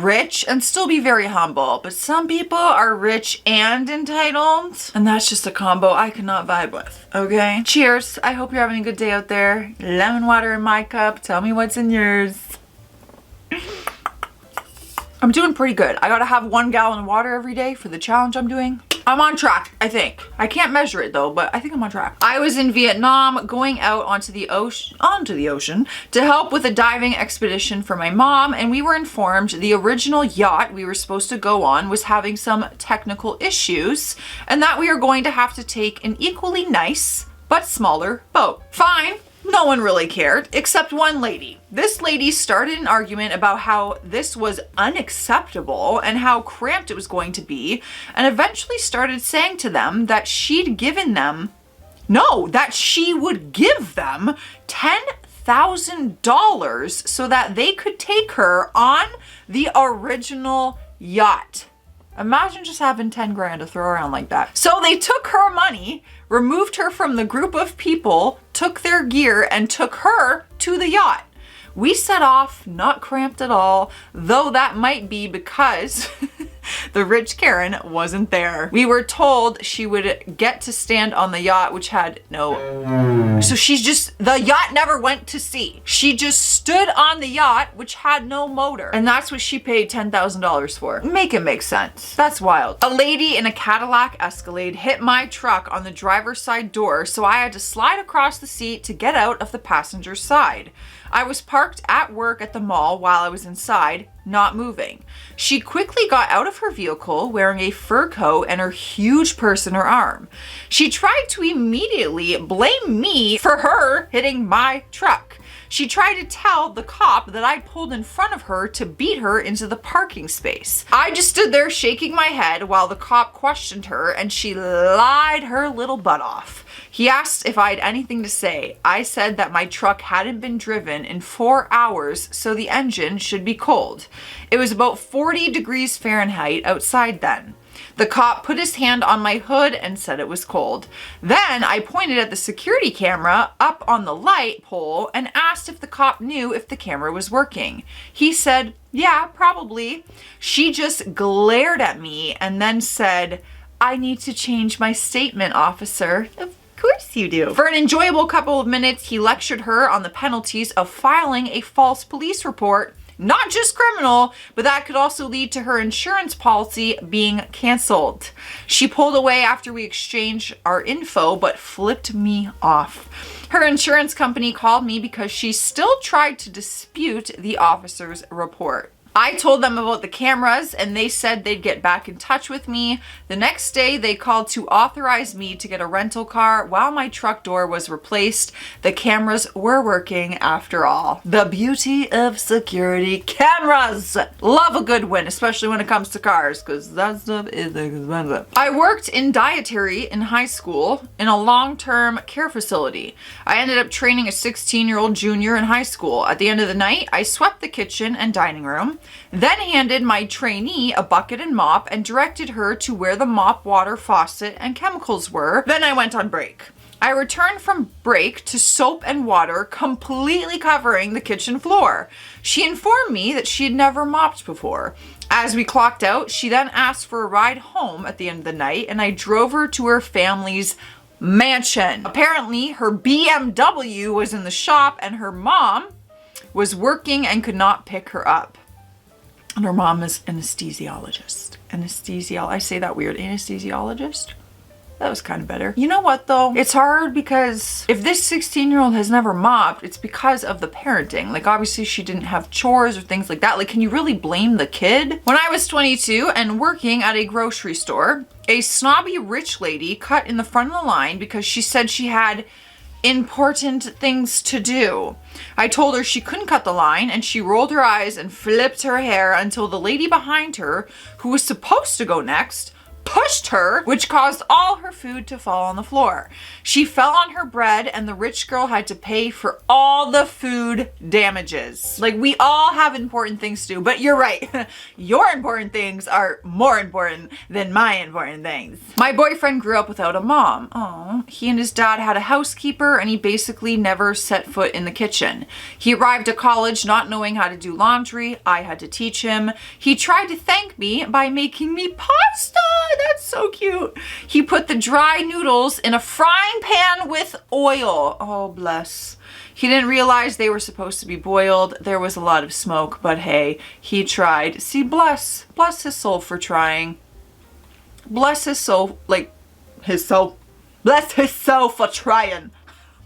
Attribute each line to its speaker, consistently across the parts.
Speaker 1: rich and still be very humble, but some people are rich and entitled, and that's just a combo I cannot vibe with, okay? Cheers. I hope you're having a good day out there. Lemon water in my cup. Tell me what's in yours. I'm doing pretty good. I gotta have 1 gallon of water every day for the challenge I'm doing. I'm on track, I think. I can't measure it though, but I think I'm on track. I was in Vietnam going out onto the ocean to help with a diving expedition for my mom, and we were informed the original yacht we were supposed to go on was having some technical issues and that we are going to have to take an equally nice but smaller boat. Fine. No one really cared, except one lady. This lady started an argument about how this was unacceptable and how cramped it was going to be, and eventually started saying to them that she would give them $10,000 so that they could take her on the original yacht. Imagine just having 10 grand to throw around like that. So they took her money, removed her from the group of people, took their gear, and took her to the yacht. We set off, not cramped at all, though that might be because the rich Karen wasn't there. We were told she would get to stand on the yacht, which had no... So the yacht never went to sea. She just stood on the yacht, which had no motor. And that's what she paid $10,000 for. Make it make sense. That's wild. A lady in a Cadillac Escalade hit my truck on the driver's side door, so I had to slide across the seat to get out of the passenger side. I was parked at work at the mall while I was inside, not moving. She quickly got out of her vehicle wearing a fur coat and her huge purse in her arm. She tried to immediately blame me for her hitting my truck. She tried to tell the cop that I pulled in front of her to beat her into the parking space. I just stood there shaking my head while the cop questioned her, and she lied her little butt off. He asked if I had anything to say. I said that my truck hadn't been driven in 4 hours, so the engine should be cold. It was about 40 degrees Fahrenheit outside then. The cop put his hand on my hood and said it was cold. Then I pointed at the security camera up on the light pole and asked if the cop knew if the camera was working. He said, yeah, probably. She just glared at me and then said, I need to change my statement, officer. Of course you do. For an enjoyable couple of minutes, he lectured her on the penalties of filing a false police report. Not just criminal, but that could also lead to her insurance policy being canceled. She pulled away after we exchanged our info, but flipped me off. Her insurance company called me because she still tried to dispute the officer's report. I told them about the cameras and they said they'd get back in touch with me. The next day they called to authorize me to get a rental car while my truck door was replaced. The cameras were working after all. The beauty of security cameras. Love a good win, especially when it comes to cars, because that stuff is expensive. I worked in dietary in high school in a long-term care facility. I ended up training a 16-year-old junior in high school. At the end of the night, I swept the kitchen and dining room, then handed my trainee a bucket and mop and directed her to where the mop water faucet and chemicals were. Then I went on break. I returned from break to soap and water completely covering the kitchen floor. She informed me that she had never mopped before. As we clocked out, she then asked for a ride home at the end of the night, and I drove her to her family's mansion. Apparently, her BMW was in the shop and her mom was working and could not pick her up. And her mom is anesthesiologist. I say that weird. Anesthesiologist? That was kind of better. You know what though? It's hard because if this 16-year-old has never mopped, it's because of the parenting. Like obviously she didn't have chores or things like that. Like can you really blame the kid? When I was 22 and working at a grocery store, a snobby rich lady cut in the front of the line because she said she had important things to do. I told her she couldn't cut the line and she rolled her eyes and flipped her hair until the lady behind her, who was supposed to go next, pushed her, which caused all her food to fall on the floor. She fell on her bread and the rich girl had to pay for all the food damages. Like, we all have important things to do, but you're right. Your important things are more important than my important things. My boyfriend grew up without a mom. Oh, he and his dad had a housekeeper and he basically never set foot in the kitchen. He arrived at college not knowing how to do laundry. I had to teach him. He tried to thank me by making me pasta. That's so cute. He put the dry noodles in a frying pan with oil. Oh, bless. He didn't realize they were supposed to be boiled. There was a lot of smoke, but hey, he tried. See, bless his soul for trying. Bless his soul, bless his soul for trying.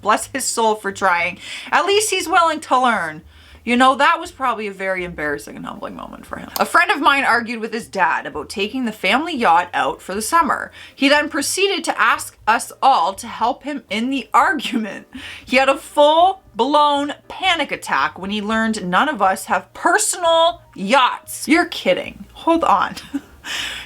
Speaker 1: Bless his soul for trying. At least he's willing to learn. You know, that was probably a very embarrassing and humbling moment for him. A friend of mine argued with his dad about taking the family yacht out for the summer. He then proceeded to ask us all to help him in the argument. He had a full-blown panic attack when he learned none of us have personal yachts. You're kidding. Hold on.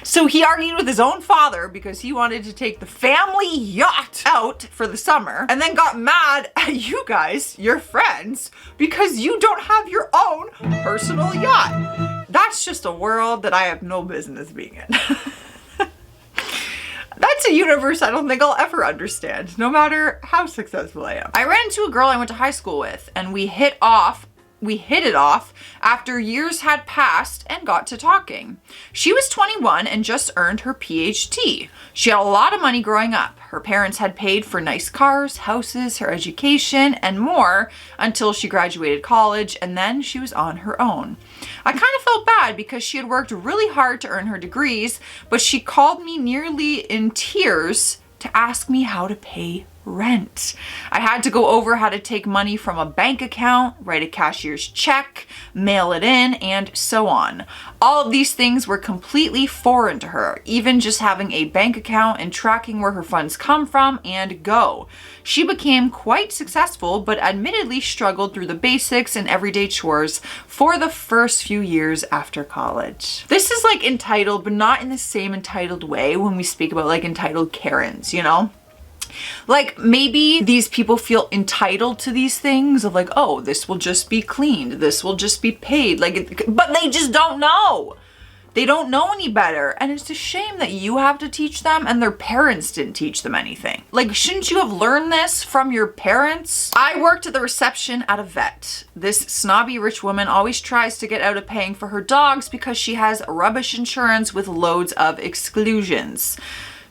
Speaker 1: So he argued with his own father because he wanted to take the family yacht out for the summer and then got mad at you guys, your friends, because you don't have your own personal yacht. That's just a world that I have no business being in. That's a universe I don't think I'll ever understand, no matter how successful I am. I ran into a girl I went to high school with and we hit it off after years had passed and got to talking. She was 21 and just earned her PhD. She had a lot of money growing up. Her parents had paid for nice cars, houses, her education, and more until she graduated college, and then she was on her own. I kind of felt bad because she had worked really hard to earn her degrees, but she called me nearly in tears to ask me how to pay rent. I had to go over how to take money from a bank account, write a cashier's check, mail it in, and so on. All of these things were completely foreign to her, even just having a bank account and tracking where her funds come from and go. She became quite successful, but admittedly struggled through the basics and everyday chores for the first few years after college. This is like entitled, but not in the same entitled way when we speak about like entitled Karens, you know? Like, maybe these people feel entitled to these things of like, oh, this will just be cleaned, this will just be paid, like, but they just don't know. They don't know any better. And it's a shame that you have to teach them and their parents didn't teach them anything. Like, shouldn't you have learned this from your parents? I worked at the reception at a vet. This snobby rich woman always tries to get out of paying for her dogs because she has rubbish insurance with loads of exclusions.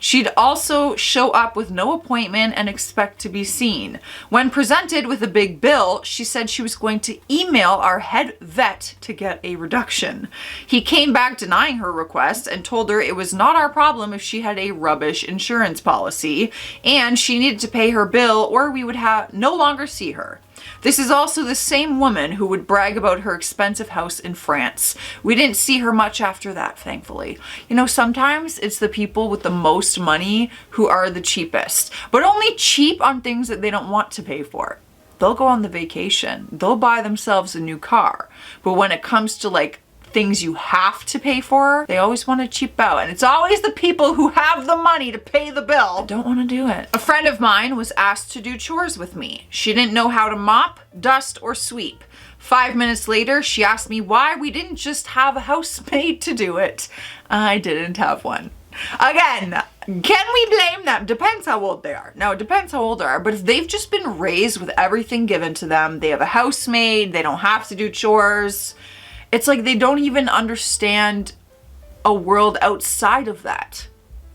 Speaker 1: She'd also show up with no appointment and expect to be seen. When presented with a big bill, she said she was going to email our head vet to get a reduction. He came back denying her request and told her it was not our problem if she had a rubbish insurance policy and she needed to pay her bill or we would no longer see her. This is also the same woman who would brag about her expensive house in France. We didn't see her much after that, thankfully. You know, sometimes it's the people with the most money who are the cheapest, but only cheap on things that they don't want to pay for. They'll go on the vacation. They'll buy themselves a new car. But when it comes to like things you have to pay for, they always want to cheap out. And it's always the people who have the money to pay the bill don't want to do it. A friend of mine was asked to do chores with me. She didn't know how to mop, dust, or sweep. 5 minutes later, she asked me why we didn't just have a housemaid to do it. I didn't have one. Again, can we blame them? Depends how old they are. No, it depends how old they are. But if they've just been raised with everything given to them, they have a housemaid, they don't have to do chores. It's like they don't even understand a world outside of that.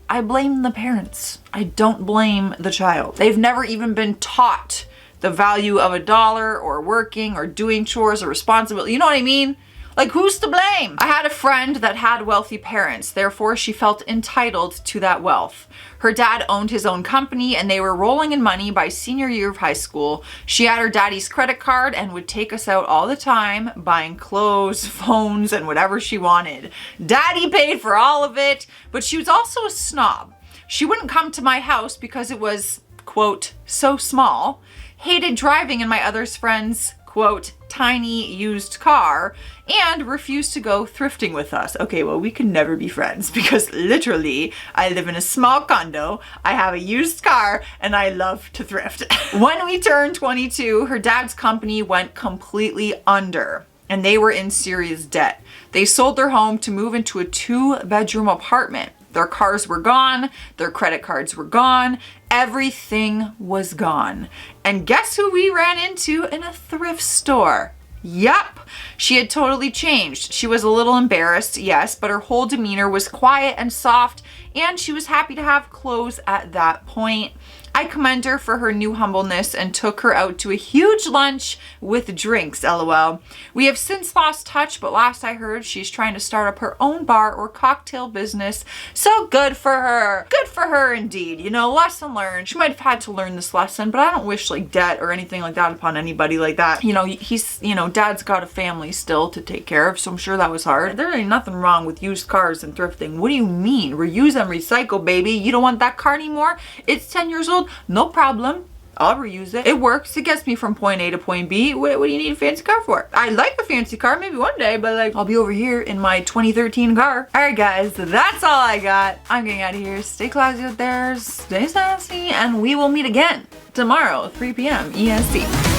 Speaker 1: I blame the parents. I don't blame the child. They've never even been taught the value of a dollar or working or doing chores or responsibility. You know what I mean? Like, who's to blame? I had a friend that had wealthy parents, therefore she felt entitled to that wealth. Her dad owned his own company and they were rolling in money by senior year of high school. She had her daddy's credit card and would take us out all the time, buying clothes, phones, and whatever she wanted. Daddy paid for all of it, but she was also a snob. She wouldn't come to my house because it was, quote, so small, hated driving in my other friends' quote, tiny used car and refused to go thrifting with us. Okay, well, we can never be friends because literally I live in a small condo, I have a used car, and I love to thrift. When we turned 22, her dad's company went completely under and they were in serious debt. They sold their home to move into a 2-bedroom apartment. Their cars were gone, their credit cards were gone, everything was gone. And guess who we ran into in a thrift store? Yup, she had totally changed. She was a little embarrassed, yes, but her whole demeanor was quiet and soft, and she was happy to have clothes at that point. I commend her for her new humbleness and took her out to a huge lunch with drinks, lol. We have since lost touch, but last I heard she's trying to start up her own bar or cocktail business. So good for her. Good for her indeed. You know, lesson learned. She might have had to learn this lesson, but I don't wish like debt or anything like that upon anybody like that. You know, dad's got a family still to take care of, so I'm sure that was hard. There ain't nothing wrong with used cars and thrifting. What do you mean? Reuse and recycle, baby. You don't want that car anymore? It's 10 years old? No problem. I'll reuse it. It works. It gets me from point A to point B. What do you need a fancy car for? I like a fancy car maybe one day, but like I'll be over here in my 2013 car. All right, guys, that's all I got. I'm getting out of here. Stay classy out there. Stay sassy, and we will meet again tomorrow, 3 p.m. EST.